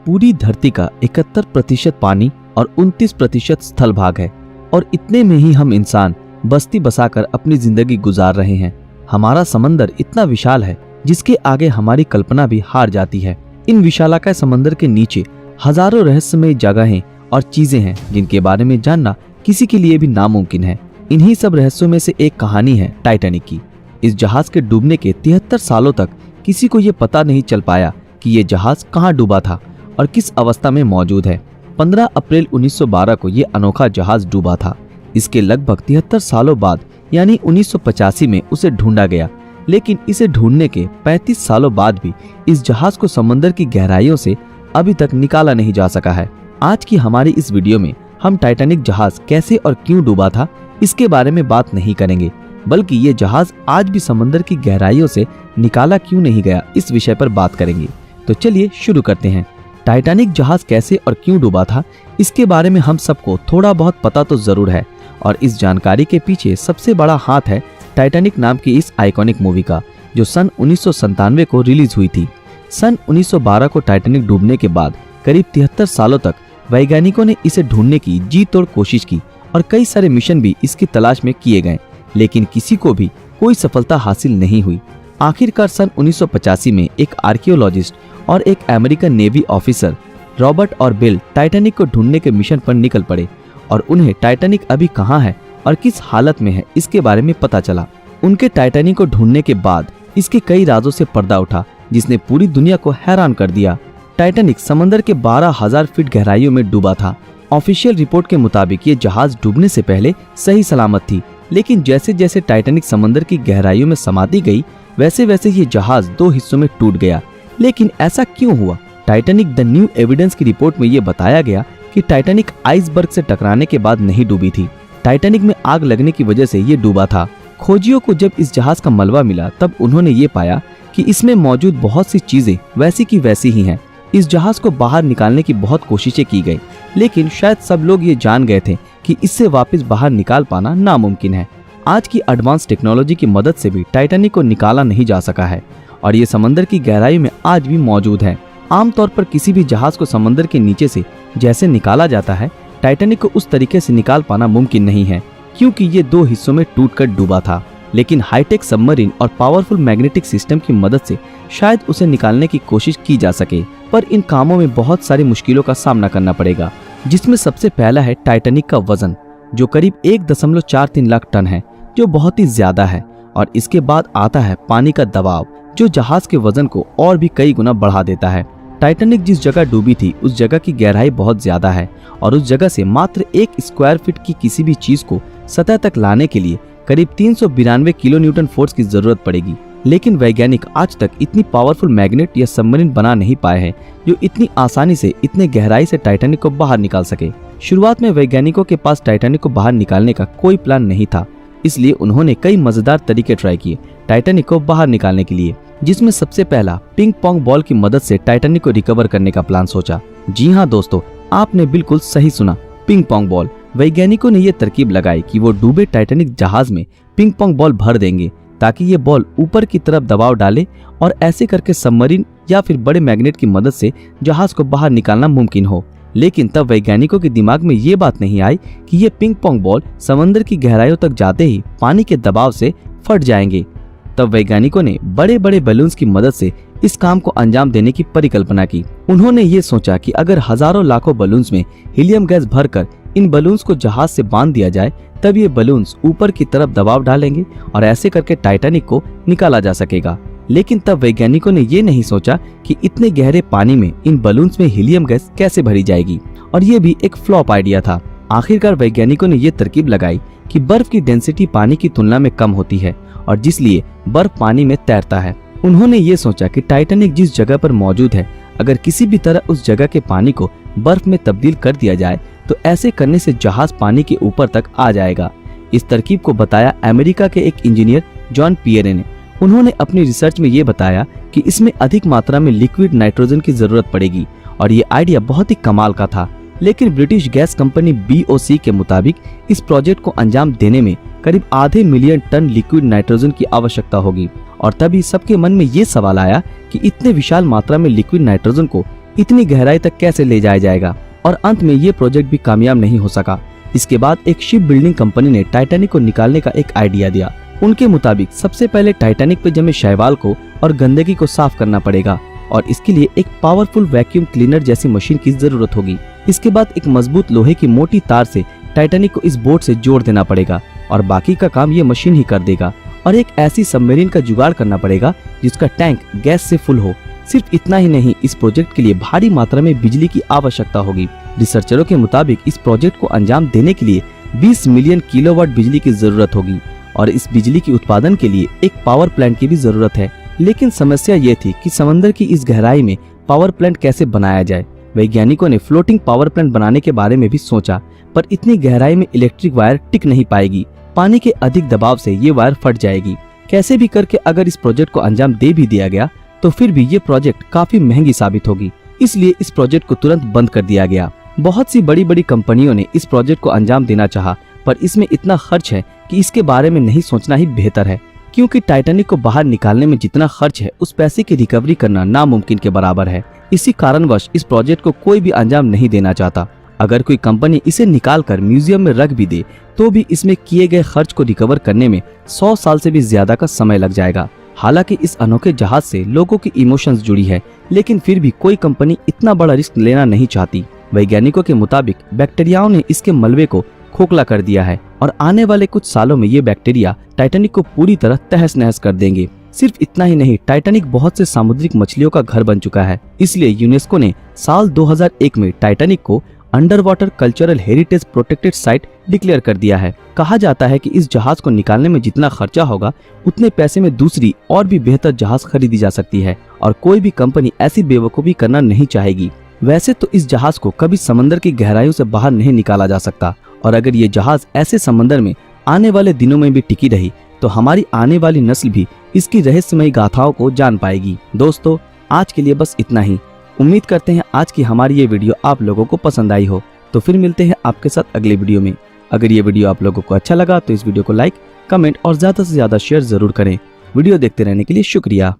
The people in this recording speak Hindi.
पूरी धरती का 71% पानी और 29% स्थल भाग है और इतने में ही हम इंसान बस्ती बसाकर अपनी जिंदगी गुजार रहे हैं। हमारा समंदर इतना विशाल है जिसके आगे हमारी कल्पना भी हार जाती है। इन विशालाकाय समंदर के नीचे हजारों रहस्यमय जगहें और चीजें हैं जिनके बारे में जानना किसी के लिए भी नामुमकिन है। इन्हीं सब रहस्यों में से एक कहानी है टाइटैनिक की। इस जहाज के डूबने के 73 सालों तक किसी को ये पता नहीं चल पाया कि ये जहाज कहाँ डूबा था और किस अवस्था में मौजूद है। 15 अप्रैल 1912 को ये अनोखा जहाज डूबा था। इसके लगभग 73 सालों बाद यानी 1985 में उसे ढूंढा गया, लेकिन इसे ढूंढने के 35 सालों बाद भी इस जहाज को समंदर की गहराइयों से अभी तक निकाला नहीं जा सका है। आज की हमारी इस वीडियो में हम टाइटैनिक जहाज कैसे और क्यों डूबा था इसके बारे में बात नहीं करेंगे, बल्कि ये जहाज आज भी समंदर की गहराइयों से निकाला क्यों नहीं गया इस विषय पर बात करेंगे। तो चलिए शुरू करते हैं। टाइटैनिक जहाज कैसे और क्यों डूबा था इसके बारे में हम सबको थोड़ा बहुत पता तो जरूर है, और इस जानकारी के पीछे सबसे बड़ा हाथ है टाइटैनिक नाम की इस आइकॉनिक मूवी का, जो सन 1997 को रिलीज हुई थी। सन 1912 को टाइटैनिक डूबने के बाद करीब 73 सालों तक वैज्ञानिकों ने इसे ढूंढने की जी तोड़ कोशिश की और कई सारे मिशन भी इसकी तलाश में किए गए, लेकिन किसी को भी कोई सफलता हासिल नहीं हुई। आखिरकार सन 1985 में एक आर्कियोलॉजिस्ट और एक अमेरिकन नेवी ऑफिसर रॉबर्ट और बिल टाइटैनिक को ढूंढने के मिशन पर निकल पड़े और उन्हें टाइटैनिक अभी कहाँ है और किस हालत में है इसके बारे में पता चला। उनके टाइटैनिक को ढूंढने के बाद इसके कई राजों से पर्दा उठा जिसने पूरी दुनिया को हैरान कर दिया। टाइटैनिक समंदर के 12,000 फीट गहराइयों में डूबा था। ऑफिशियल रिपोर्ट के मुताबिक ये जहाज डूबने से पहले सही सलामत थी, लेकिन जैसे जैसे टाइटैनिक समंदर की गहराइयों में समाती गई वैसे वैसे ये जहाज 2 हिस्सों में टूट गया। लेकिन ऐसा क्यों हुआ? टाइटैनिक द न्यू एविडेंस की रिपोर्ट में ये बताया गया कि टाइटैनिक आइसबर्ग से टकराने के बाद नहीं डूबी थी। टाइटैनिक में आग लगने की वजह से ये डूबा था। खोजियों को जब इस जहाज का मलबा मिला तब उन्होंने ये पाया कि इसमें मौजूद बहुत सी चीजें वैसी की वैसी ही हैं। इस जहाज को बाहर निकालने की बहुत कोशिशें की गई, लेकिन शायद सब लोग ये जान गए थे कि इससे वापस बाहर निकाल पाना नामुमकिन है। आज की एडवांस टेक्नोलॉजी की मदद से भी टाइटैनिक को निकाला नहीं जा सका है और ये समंदर की गहराई में आज भी मौजूद है। आमतौर पर किसी भी जहाज को समंदर के नीचे से जैसे निकाला जाता है, टाइटैनिक को उस तरीके से निकाल पाना मुमकिन नहीं है, क्योंकि ये 2 हिस्सों में टूटकर डूबा था। लेकिन हाईटेक सबमरीन और पावरफुल मैग्नेटिक सिस्टम की मदद से शायद उसे निकालने की कोशिश की जा सके, पर इन कामों में बहुत सारी मुश्किलों का सामना करना पड़ेगा, जिसमें सबसे पहला है टाइटैनिक का वजन, जो करीब 1.43 लाख टन है, जो बहुत ही ज्यादा है। और इसके बाद आता है पानी का दबाव, जो जहाज के वजन को और भी कई गुना बढ़ा देता है। टाइटैनिक जिस जगह डूबी थी उस जगह की गहराई बहुत ज्यादा है और उस जगह से मात्र 1 स्क्वायर फीट की किसी भी चीज को सतह तक लाने के लिए करीब 392 किलो न्यूटन फोर्स की जरूरत पड़ेगी। लेकिन वैज्ञानिक आज तक इतनी पावरफुल मैग्नेट या सबमरीन बना नहीं पाए हैं जो इतनी आसानी से इतने गहराई से टाइटैनिक को बाहर निकाल सके। शुरुआत में वैज्ञानिकों के पास टाइटैनिक को बाहर निकालने का कोई प्लान नहीं था, इसलिए उन्होंने कई मजेदार तरीके ट्राई किए टाइटैनिक को बाहर निकालने के लिए, जिसमें सबसे पहला पिंग पोंग बॉल की मदद से टाइटैनिक को रिकवर करने का प्लान सोचा। जी हाँ दोस्तों, आपने बिल्कुल सही सुना, पिंग पोंग बॉल। वैज्ञानिकों ने ये तरकीब लगाई कि वो डूबे टाइटैनिक जहाज में पिंग पोंग बॉल भर देंगे ताकि ये बॉल ऊपर की तरफ दबाव डाले और ऐसे करके सबमरीन या फिर बड़े मैग्नेट की मदद से जहाज को बाहर निकालना मुमकिन हो। लेकिन तब वैज्ञानिकों के दिमाग में ये बात नहीं आई कि ये पिंग पोंग बॉल समंदर की गहराइयों तक जाते ही पानी के दबाव से फट जाएंगे। तब वैज्ञानिकों ने बड़े बड़े बलून्स की मदद से इस काम को अंजाम देने की परिकल्पना की। उन्होंने ये सोचा कि अगर हजारों लाखों बलून्स में हीलियम गैस भरकर इन बलून्स को जहाज से बांध दिया जाए तब ये बलून्स ऊपर की तरफ दबाव डालेंगे और ऐसे करके टाइटैनिक को निकाला जा सकेगा। लेकिन तब वैज्ञानिकों ने ये नहीं सोचा कि इतने गहरे पानी में इन बलून्स में हीलियम गैस कैसे भरी जाएगी, और ये भी एक फ्लॉप आइडिया था। आखिरकार वैज्ञानिकों ने ये तरकीब लगाई कि बर्फ की डेंसिटी पानी की तुलना में कम होती है और जिसलिए बर्फ पानी में तैरता है। उन्होंने ये सोचा कि टाइटैनिक जिस जगह पर मौजूद है, अगर किसी भी तरह उस जगह के पानी को बर्फ में तब्दील कर दिया जाए तो ऐसे करने से जहाज पानी के ऊपर तक आ जाएगा। इस तरकीब को बताया अमेरिका के एक इंजीनियर जॉन पियरे ने। उन्होंने अपनी रिसर्च में ये बताया कि इसमें अधिक मात्रा में लिक्विड नाइट्रोजन की जरूरत पड़ेगी और ये आइडिया बहुत ही कमाल का था। लेकिन ब्रिटिश गैस कंपनी BOC के मुताबिक इस प्रोजेक्ट को अंजाम देने में करीब आधे मिलियन टन लिक्विड नाइट्रोजन की आवश्यकता होगी और तभी सबके मन में ये सवाल आया कि इतने विशाल मात्रा में लिक्विड नाइट्रोजन को इतनी गहराई तक कैसे ले जाया जाएगा। और अंत में ये प्रोजेक्ट भी कामयाब नहीं हो सका। इसके बाद एक शिप बिल्डिंग कंपनी ने टाइटैनिक को निकालने का एक आइडिया दिया। उनके मुताबिक सबसे पहले टाइटैनिक पे जमे शैवाल को और गंदगी को साफ करना पड़ेगा और इसके लिए एक पावरफुल वैक्यूम क्लीनर जैसी मशीन की जरूरत होगी। इसके बाद एक मजबूत लोहे की मोटी तार से टाइटैनिक को इस बोट से जोड़ देना पड़ेगा और बाकी का काम ये मशीन ही कर देगा। और एक ऐसी सबमरीन का जुगाड़ करना पड़ेगा जिसका टैंक गैस से फुल हो। सिर्फ इतना ही नहीं, इस प्रोजेक्ट के लिए भारी मात्रा में बिजली की आवश्यकता होगी। रिसर्चरों के मुताबिक इस प्रोजेक्ट को अंजाम देने के लिए 20 मिलियन किलोवाट बिजली की जरूरत होगी और इस बिजली के उत्पादन के लिए एक पावर प्लांट की भी जरूरत है। लेकिन समस्या ये थी कि समंदर की इस गहराई में पावर प्लांट कैसे बनाया जाए। वैज्ञानिकों ने फ्लोटिंग पावर प्लांट बनाने के बारे में भी सोचा, पर इतनी गहराई में इलेक्ट्रिक वायर टिक नहीं पाएगी। पानी के अधिक दबाव से ये वायर फट जाएगी। कैसे भी करके अगर इस प्रोजेक्ट को अंजाम दे भी दिया गया तो फिर भी ये प्रोजेक्ट काफी महंगी साबित होगी। इसलिए इस प्रोजेक्ट को तुरंत बंद कर दिया गया। बहुत सी बड़ी बड़ी कंपनियों ने इस प्रोजेक्ट को अंजाम देना चाहा, पर इसमें इतना खर्च है कि इसके बारे में नहीं सोचना ही बेहतर है, क्योंकि टाइटैनिक को बाहर निकालने में जितना खर्च है उस पैसे की रिकवरी करना नामुमकिन के बराबर है। इसी कारणवश इस प्रोजेक्ट को कोई भी अंजाम नहीं देना चाहता। अगर कोई कंपनी इसे निकालकर म्यूजियम में रख भी दे तो भी इसमें किए गए खर्च को रिकवर करने में 100 साल से भी ज्यादा का समय लग जाएगा। हालांकि इस अनोखे जहाज से लोगों की इमोशंस जुड़ी है, लेकिन फिर भी कोई कंपनी इतना बड़ा रिस्क लेना नहीं चाहती। वैज्ञानिकों के मुताबिक बैक्टीरियाओं ने इसके मलबे को खोखला कर दिया है और आने वाले कुछ सालों में ये बैक्टीरिया टाइटैनिक को पूरी तरह तहस नहस कर देंगे। सिर्फ इतना ही नहीं, टाइटैनिक बहुत से सामुद्रिक मछलियों का घर बन चुका है। इसलिए यूनेस्को ने साल 2001 में टाइटैनिक को under water cultural heritage protected site declare कर दिया है। कहा जाता है कि इस जहाज को निकालने में जितना खर्चा होगा उतने पैसे में दूसरी और भी बेहतर जहाज खरीदी जा सकती है और कोई भी कंपनी ऐसी बेवकूफी करना नहीं चाहेगी। वैसे तो इस जहाज को कभी समंदर की गहराइयों से बाहर नहीं निकाला जा सकता और अगर ये जहाज ऐसे समंदर में आने वाले दिनों में भी टिकी रही तो हमारी आने वाली नस्ल भी इसकी रहस्यमयी गाथाओं को जान पाएगी। दोस्तों, आज के लिए बस इतना ही। उम्मीद करते हैं आज की हमारी ये वीडियो आप लोगों को पसंद आई हो। तो फिर मिलते हैं आपके साथ अगले वीडियो में। अगर ये वीडियो आप लोगों को अच्छा लगा तो इस वीडियो को लाइक, कमेंट और ज्यादा से ज्यादा शेयर जरूर करें। वीडियो देखते रहने के लिए शुक्रिया।